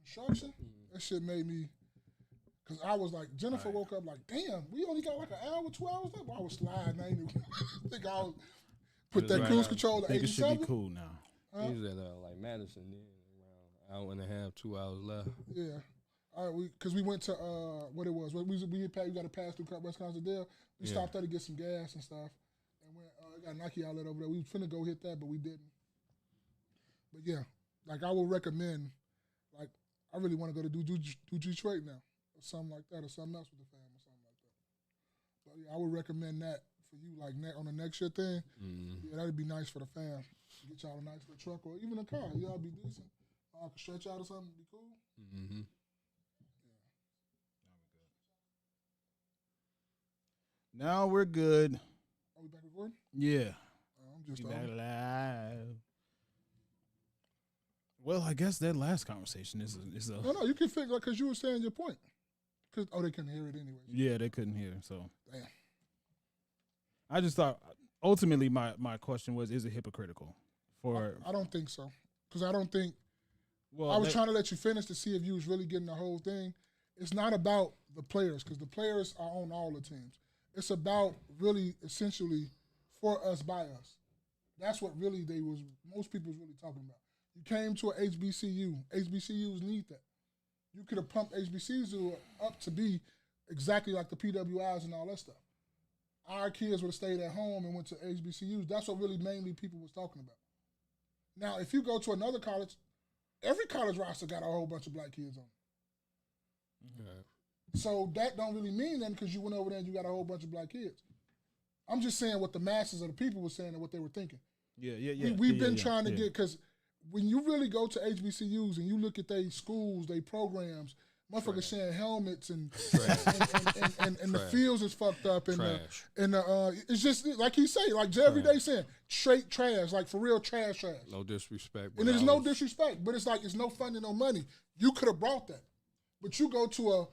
construction, that shit made me, because I was like, Jennifer woke up like, damn, we only got like an hour, 2 hours left. I was sliding. I didn't even think I was put that cruise control to 87. It should be cool now. He was at like Madison then, around hour and a half, 2 hours left. Yeah. All right, because we went to what it was. We got to pass through Wisconsin Dale. We stopped there to get some got and stuff, and went. Got a Nike outlet over there. We was finna go hit that, but we didn't. But yeah, like I would recommend. Like I really want to go to do Detroit now, or something like that, or something else with the fam, or something like that. But yeah, I would recommend that for you, like on the next year thing. Yeah, that'd be nice for the fam. Get y'all a nice little truck or even a car. Y'all be decent. I could stretch out or something. Be cool. Mm-hmm. Now we're good. Are we back recording? Yeah. I'm just back live. Well, I guess that last conversation is a. No, you can figure because you were saying your point. Cause they couldn't hear it anyway. Yeah, they couldn't hear. So. Damn. I just thought ultimately my question was: is it hypocritical? I don't think so, because I don't think. Well, I was trying to let you finish to see if you was really getting the whole thing. It's not about the players, because the players are on all the teams. It's about really essentially for us, by us. That's what really most people was really talking about. You came to an HBCU. HBCUs need that. You could have pumped HBCUs up to be exactly like the PWIs and all that stuff. Our kids would have stayed at home and went to HBCUs. That's what really mainly people was talking about. Now, if you go to another college, every college roster got a whole bunch of black kids on it. Right. So that don't really mean nothing because you went over there and you got a whole bunch of black kids. I'm just saying what the masses of the people were saying and what they were thinking. Yeah. We've been trying to get, because when you really go to HBCUs and you look at their schools, their programs, motherfuckers sharing helmets and the fields is fucked up and it's just like he say, like every day saying straight trash, like for real trash. No disrespect. And there's no disrespect, but it's like it's no funding, no money. You could have brought that, but you go to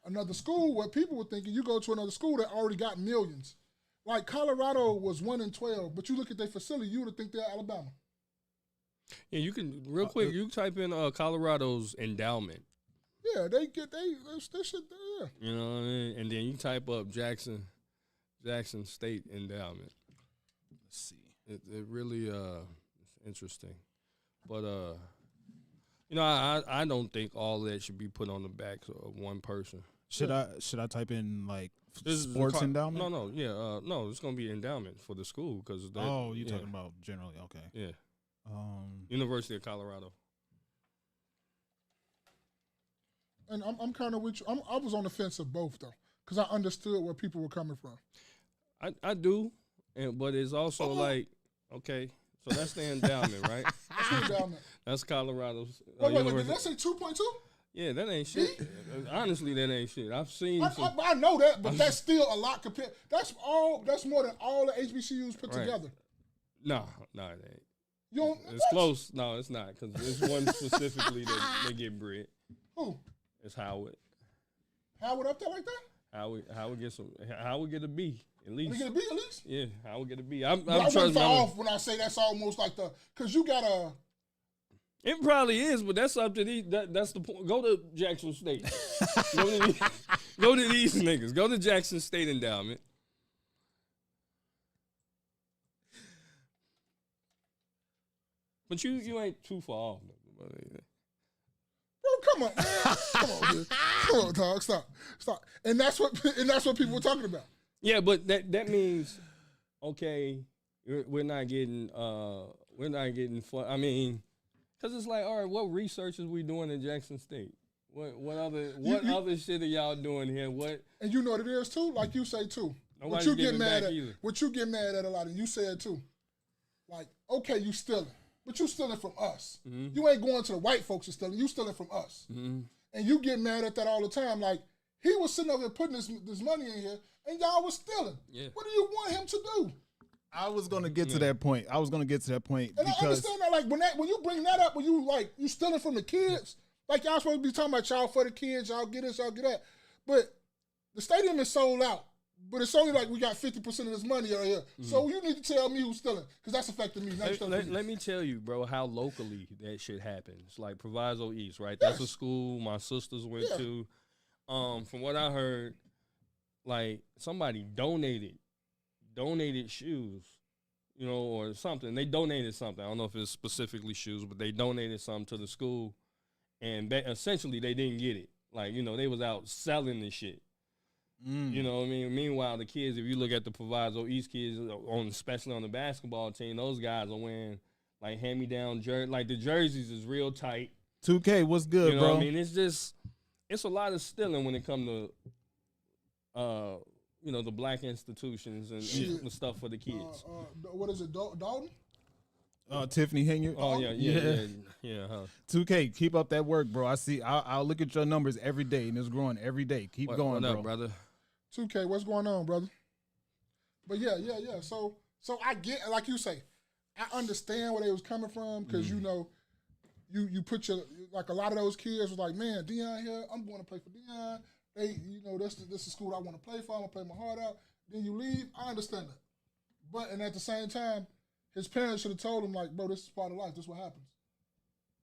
another school where people were thinking you go to another school that already got millions. Like Colorado was 1 in 12, but you look at their facility, you would think they're Alabama. Yeah, you can real quick. You type in Colorado's endowment. Yeah, they shit there. You know what I mean? And then you type up Jackson State endowment. Let's see. It really it's interesting, but you know I don't think all that should be put on the backs of one person. Should I type in like sports endowment? No, it's gonna be endowment for the school because you're talking about generally, okay. Yeah. University of Colorado. And I'm kind of with you. I was on the fence of both though, because I understood where people were coming from. I do, but it's also like, okay, so that's the endowment, right? That's the endowment. That's Colorado's. Wait, did that say 2.2? Yeah, that ain't shit. Honestly, that ain't shit. I've seen. I know that, but that's still a lot compared. That's more than all the HBCUs put together. No, it ain't. It's close. No, it's not, because there's one specifically that they get bread. Who? It's Howard. Howard up there like that? Howard get a B at least. They get a B at least? Yeah, Howard get a B. I'm trying to off when I say that's almost like because you got a. It probably is, but that's up to these. That's the point. Go to Jackson State. Go to these niggas. Go to Jackson State Endowment. But you ain't too far off. Bro, come on, man. Come on, man. Come on, dog. Stop. And that's what people were talking about. Yeah, but that means, okay, we're not getting fun. I mean, because it's like, all right, what research is we doing in Jackson State? What other shit are y'all doing here? What? And you know what it is too, like you say too. What you get mad at a lot, and you said too. Like, okay, you stealing. But you stealing from us. Mm-hmm. You ain't going to the white folks and stealing. You stealing from us. Mm-hmm. And you get mad at that all the time. Like, he was sitting over here putting this money in here, and y'all was stealing. Yeah. What do you want him to do? I was going to get to that point. And because I understand that. Like, when you bring that up, when you stealing from the kids, like y'all supposed to be talking about y'all for the kids, y'all get this, y'all get that. But the stadium is sold out. But it's only like we got 50% of this money out here. So you need to tell me who's stealing, because that's affecting me. Let me tell you, bro, how locally that shit happens. Like Proviso East, right? That's a school my sisters went to. From what I heard, like somebody donated shoes, you know, or something. They donated something. I don't know if it's specifically shoes, but they donated something to the school, and essentially they didn't get it. Like, you know, they was out selling this shit. You know what I mean? Meanwhile, the kids, if you look at the Proviso East kids, especially on the basketball team, those guys are wearing like hand-me-down jerseys. Like the jerseys is real tight. 2K, what's good, you know bro? What I mean, it's a lot of stealing when it comes to, you know, the black institutions and the stuff for the kids. What is it, Dalton? Tiffany Henyard. Oh yeah. 2K, keep up that work, bro. I'll look at your numbers every day, and it's growing every day. Keep going, what up, bro. Brother? 2K, what's going on, brother? But yeah. So I get, like you say, I understand where they was coming from, because you know, you put your, like a lot of those kids was like, man, Deion here, I'm going to play for Deion. They, you know, this is the school I want to play for. I'm gonna play my heart out. Then you leave. I understand that, but and at the same time, his parents should have told him, like, bro, this is part of life. This is what happens.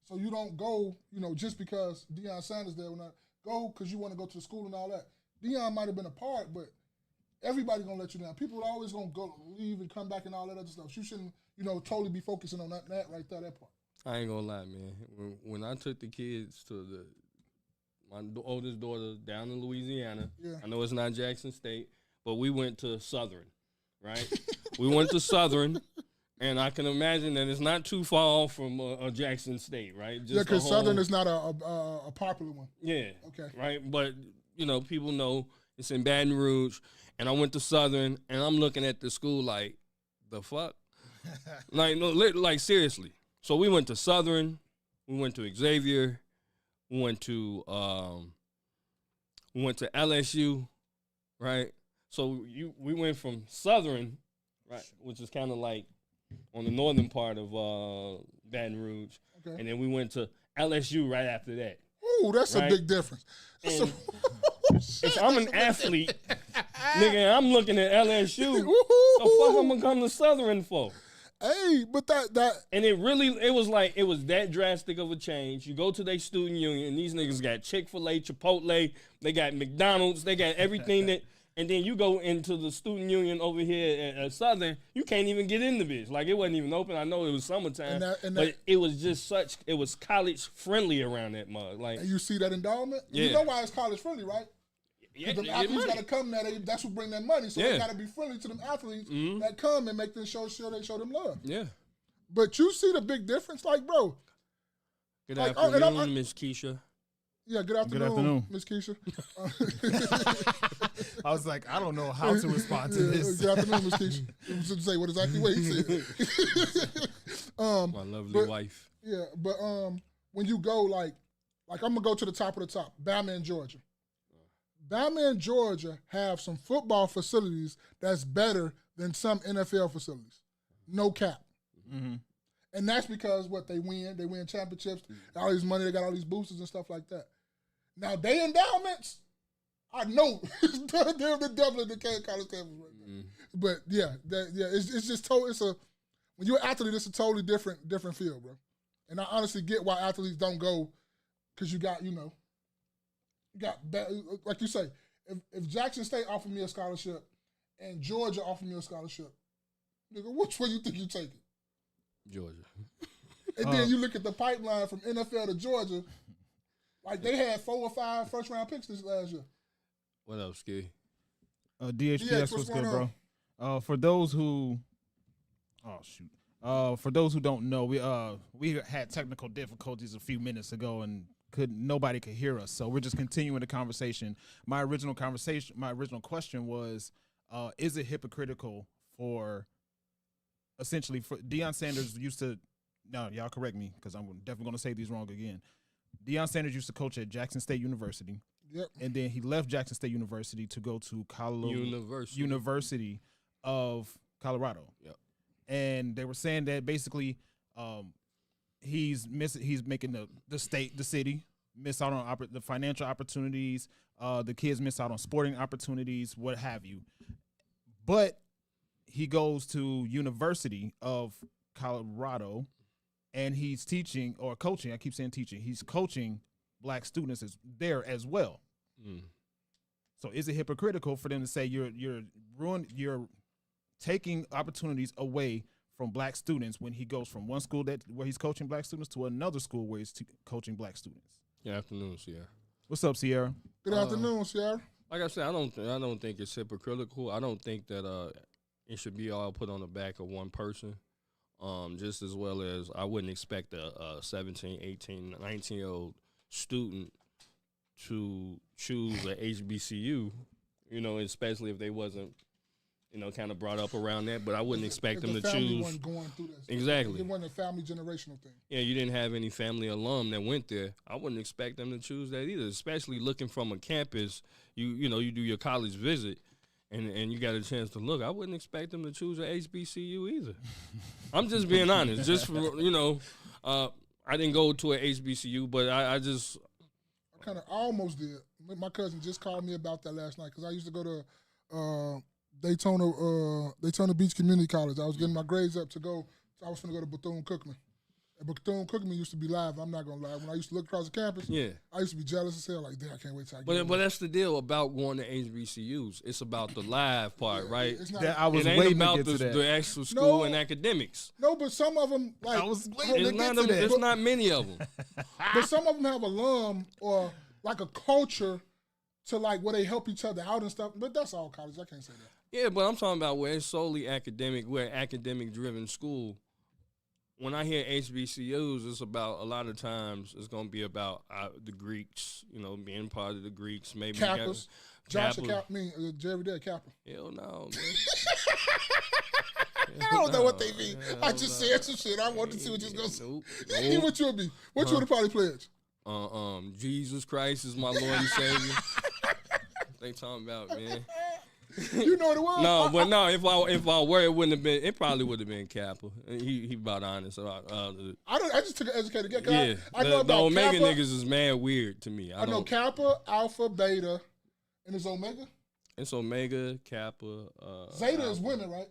So you don't go, you know, just because Deion Sanders there. When I go because you want to go to the school and all that. Deion might have been a part, but everybody gonna let you down. People are always gonna go leave and come back and all that other stuff. You shouldn't, you know, totally be focusing on that right there, that part. I ain't gonna lie, man. When I took the kids to my oldest daughter down in Louisiana, I know it's not Jackson State, but we went to Southern, right? We went to Southern, and I can imagine that it's not too far off from Jackson State, right? Just because Southern is not a popular one. Yeah. Okay. Right, but you know, people know it's in Baton Rouge, and I went to Southern, and I'm looking at the school like, the fuck, like no, like seriously. So we went to Southern, we went to Xavier, we went to LSU, right? So we went from Southern, right, which is kind of like on the northern part of Baton Rouge, and then we went to LSU right after that. Ooh, that's a big difference. If I'm an athlete, nigga, I'm looking at LSU. The fuck I'm gonna come to Southern for? Hey, but that and it was that drastic of a change. You go to their student union, and these niggas got Chick-fil-A, Chipotle, they got McDonald's, they got everything that. And then you go into the student union over here at Southern, you can't even get in the bitch. Like, it wasn't even open. I know it was summertime, but it was just it was college friendly around that mug. Like, and you see that endowment? Yeah. You know why it's college friendly, right? Yeah, the athletes got to come there. That's what bring that money. So they got to be friendly to them athletes that come and make them sure they show them love. Yeah. But you see the big difference, like, bro. Good afternoon, Miss Keisha. Yeah, good afternoon, Miss Keisha. I was like, I don't know how to respond to this. Good afternoon, Miss Keisha. It was to say what he said. My lovely wife. Yeah, but when you go, like I'm going to go to the top of the top, Bama and Georgia. Bama and Georgia have some football facilities that's better than some NFL facilities. No cap. Mm-hmm. And that's because they win championships, all this money, they got all these boosters and stuff like that. Now, they endowments, I know they're the devil in the college campus right now. But yeah, it's just when you're an athlete, it's a totally different field, bro. And I honestly get why athletes don't go, because you got like you say, if Jackson State offered me a scholarship and Georgia offered me a scholarship, nigga, which one you think you taking? Georgia. And then you look at the pipeline from NFL to Georgia, like they had 4 or 5 first-round picks this last year. What up, Ski? DHPS, what's good, bro? For those who don't know, we had technical difficulties a few minutes ago, and nobody could hear us. So we're just continuing the conversation. My original question was, is it hypocritical for Deion Sanders used to, now y'all correct me because I'm definitely going to say these wrong again. Deion Sanders used to coach at Jackson State University. Yep. And then he left Jackson State University to go to University of Colorado. Yep. And they were saying that basically he's making the state, the city, miss out on the financial opportunities. The kids miss out on sporting opportunities, what have you. But he goes to University of Colorado, and he's teaching or coaching. I keep saying teaching. He's coaching black students there as well. So is it hypocritical for them to say you're taking opportunities away from black students when he goes from one school where he's coaching black students to another school where he's coaching black students? Good afternoon, Sierra. What's up, Sierra? Good afternoon, Sierra. Like I said, I don't think it's hypocritical. I don't think that it should be all put on the back of one person. Just as well as I wouldn't expect a 17, 18, 19-year-old student to choose a HBCU, especially if they wasn't, kind of brought up around that. But I wouldn't expect them to choose. Wasn't going through this. Exactly. It wasn't a family generational thing. Yeah, you didn't have any family alum that went there. I wouldn't expect them to choose that either, especially looking from a campus. You do your college visit. And you got a chance to look. I wouldn't expect them to choose a HBCU either. I'm just being honest. Just for, I didn't go to a HBCU, but I almost did. My cousin just called me about that last night because I used to go to Daytona Beach Community College. I was getting my grades up to go. I was going to go to Bethune-Cookman. And Bethune-Cookman used to be live. I'm not going to lie. When I used to look across the campus, I used to be jealous as hell. Like, damn, I can't wait till I get But that's the deal about going to HBCUs. It's about the live part, right? I was waiting about to get to that. The actual school and academics. No, but some of them, like, I was waiting to get to that. There's not many of them. But some of them have alum or like a culture to like where they help each other out and stuff. But that's all college. I can't say that. Yeah, but I'm talking about where it's solely academic. We're an academic-driven school. When I hear HBCUs, it's about a lot of times it's going to be about the Greeks, being part of the Greeks. Maybe Kappas. Jerry Day Kappa. Hell no, man. I don't know what they mean. I just said some shit. I wanted to see what you was going to say. What you would be? What you would have probably pledged? Jesus Christ is my Lord and Savior. They talking about, man. You know what it was? No, but no. If I were, it wouldn't have been. It probably would have been Kappa. He about honest. I just took an educated guess. Yeah, I know the about Omega Kappa. niggas is mad weird to me. I know Kappa, Alpha, Beta, and it's Omega. It's Omega, Kappa. Zeta is women, right?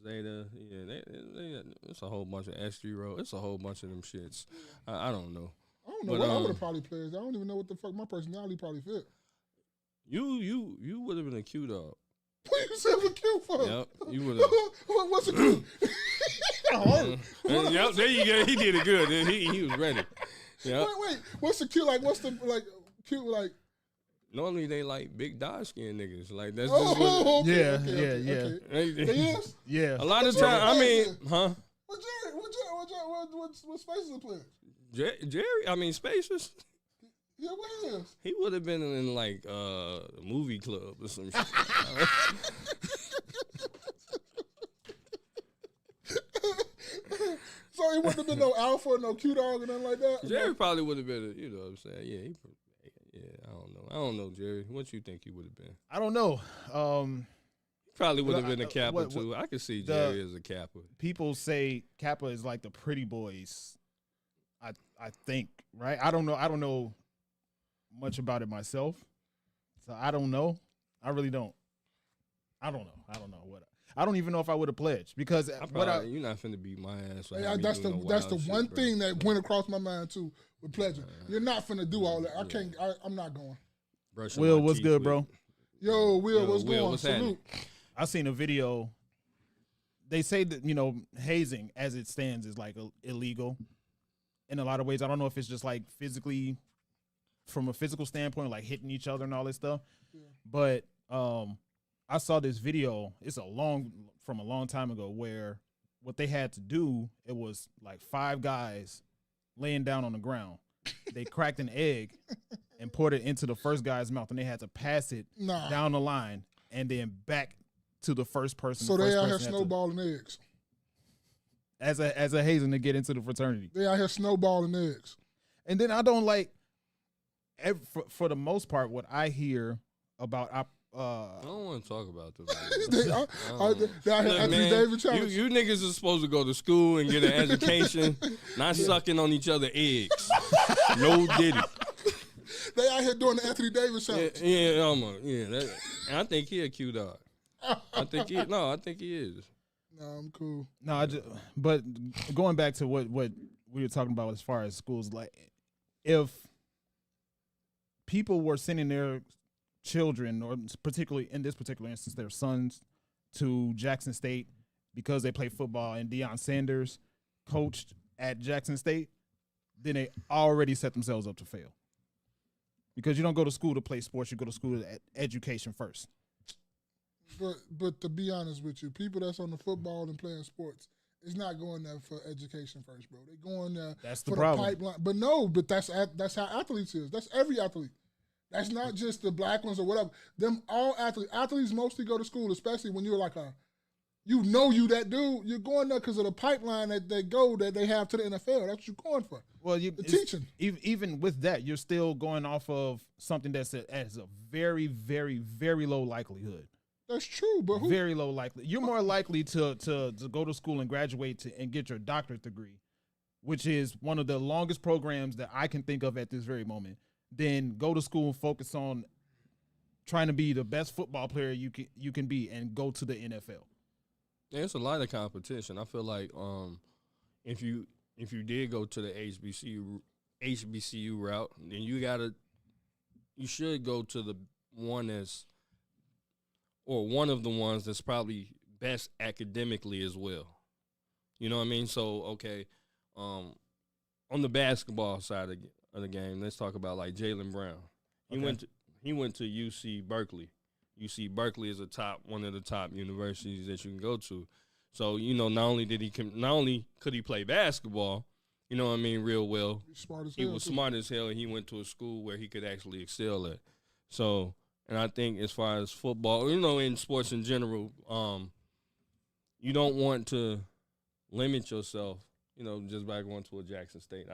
Zeta, yeah. It's a whole bunch of S3 row. It's a whole bunch of them shits. I don't know. I don't know what I would have probably played. I don't even know what the fuck my personality probably fit. You would have been a Q dog. What you said was cute for? Yep, you would have. What's a cute? Yep, there you go. He did it good. He was ready. Yep. Wait. What's the cute? Like, what's the cute? Like, normally they like big dark skinned niggas. Like that's yeah. Okay. Yeah. A lot of time. I mean, huh? What Spaces playing? Jerry. I mean, Spaces. Yeah, what is? He would have been in like a movie club or some shit. So he wouldn't have been no alpha, no Q dog, or nothing like that. Jerry probably would have been. You know what I'm saying? Yeah. I don't know, Jerry. What you think he would have been? I don't know. Probably would have been a Kappa too. I could see Jerry as a Kappa. People say Kappa is like the pretty boys. I think, right? I don't know much about it myself, so I don't know. I really don't. I don't know what. I don't even know if I would have pledged because you're not finna beat my ass. That's the one thing that went across my mind too with pledging. You're not finna do all that. I can't. I'm not going. Will, what's good, bro? Yo, Will, what's going on? What's Salute. I seen a video. They say that hazing as it stands is like illegal in a lot of ways. I don't know if it's just like physically, from a physical standpoint, like hitting each other and all this stuff. Yeah. But I saw this video. It's from a long time ago where what they had to do, it was like 5 guys laying down on the ground. They cracked an egg and poured it into the first guy's mouth, and they had to pass it down the line and then back to the first person. So they out here snowballing eggs. As a hazing to get into the fraternity. They out here snowballing eggs. And then I don't like, for the most part, what I hear about I don't want to talk about this. You niggas are supposed to go to school and get an education, not sucking on each other's eggs. No diddy. They out here doing the Anthony Davis challenge. And I think he a Q dog. I think he is. No, I'm cool. No, but going back to what we were talking about as far as schools, like if people were sending their children, or particularly in this particular instance, their sons, to Jackson State because they play football and Deion Sanders coached at Jackson State, then they already set themselves up to fail. Because you don't go to school to play sports, you go to school to education first. But to be honest with you, people that's on the football and playing sports is not going there for education first, bro. They going there for the pipeline. But that's how athletes is. That's every athlete. That's not just the black ones or whatever. Them all athletes mostly go to school, especially when you're like you that dude. You're going there because of the pipeline that they have to the NFL. That's what you're going for. Well, teaching. Even with that, you're still going off of something that's has a very, very, very low likelihood. That's true, but very low likely. You're more likely to go to school and graduate and get your doctorate degree, which is one of the longest programs that I can think of at this very moment, than go to school and focus on trying to be the best football player you can be and go to the NFL. Yeah, it's a lot of competition. I feel like if you did go to the HBCU route, then you should go to the one one of the ones that's probably best academically as well. You know what I mean? So, okay, on the basketball side of the game, let's talk about like Jaylen Brown. He went to UC Berkeley. UC Berkeley is one of the top universities that you can go to. So, not only could he play basketball, you know what I mean, real well. He was smart as hell, and he went to a school where he could actually excel at. So, and I think as far as football, in sports in general, you don't want to limit yourself, just by going to a Jackson State.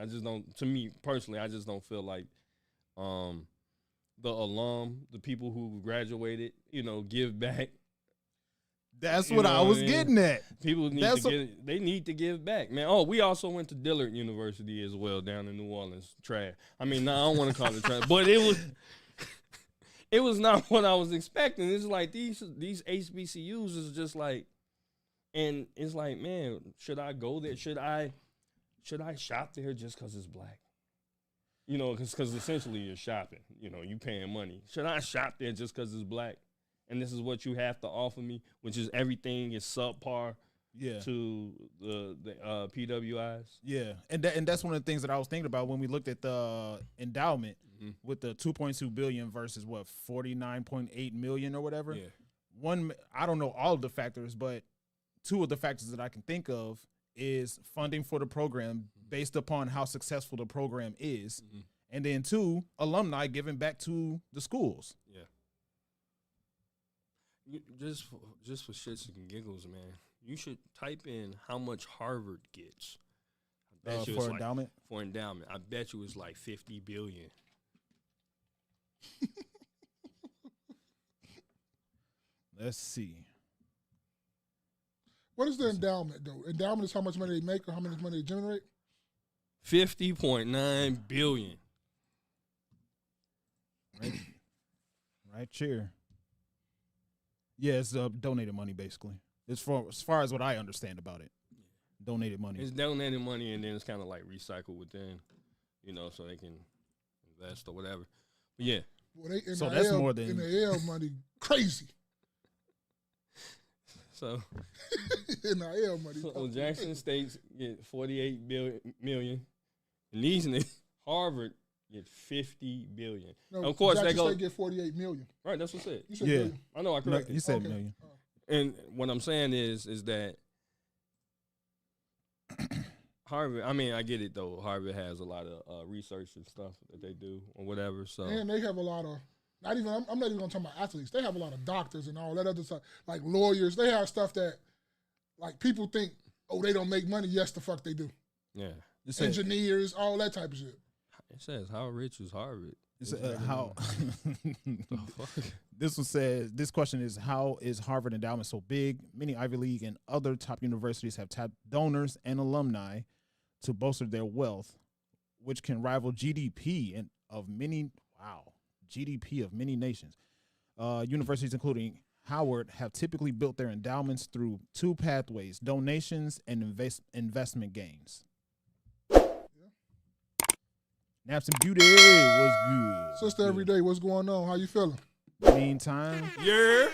To me personally, I just don't feel like the the people who graduated, give back. That's what I was getting at. People need to give back, man. Oh, we also went to Dillard University as well down in New Orleans. Trash. I mean, I don't want to call it trash, but it was not what I was expecting. It's like these HBCUs is just like, and it's like, man, should I go there? Should I shop there just because it's black? Because essentially you're shopping. You paying money. Should I shop there just because it's black? And this is what you have to offer me, which is everything is subpar to the PWIs. Yeah, and that's one of the things that I was thinking about when we looked at the endowment with the $2.2 billion versus what $49.8 million or whatever. Yeah. One, I don't know all of the factors, but two of the factors that I can think of is funding for the program based upon how successful the program is, and then two, alumni giving back to the schools. Yeah. Just for shits and giggles, man, you should type in how much Harvard gets. For endowment? For endowment. I bet you it's like $50 billion. Let's see. What is the endowment, though? Endowment is how much money they make or how much money they generate? $50.9 billion. Right here. Yeah, it's donated money, basically. As far as what I understand about it. Donated money. It's donated money, and then it's kind of like recycled within, so they can invest or whatever. But yeah. Well, so that's more than NIL money, crazy. So NIL money. So Jackson State get $48 million, and these Harvard get $50 billion. No, of course, Jackson State get $48 million. Right, that's what I said. You said million. I know I corrected. No, you said million. And what I'm saying is that Harvard. I mean, I get it though. Harvard has a lot of research and stuff that they do or whatever. So and they have a lot of. I'm not even gonna talk about athletes. They have a lot of doctors and all that other stuff, like lawyers. They have stuff that, like, people think, oh, they don't make money. Yes, the fuck they do. Yeah. Engineers, all that type of shit. It says, how rich is Harvard? How? This one says, this question is, how is Harvard endowment so big? Many Ivy League and other top universities have tapped donors and alumni to bolster their wealth, which can rival GDP of many. Wow. GDP of many nations. Universities, including Howard, have typically built their endowments through two pathways: donations and investment gains. Naps and Beauty was good. Sister every day, what's going on? How you feeling? Meantime, Yeah.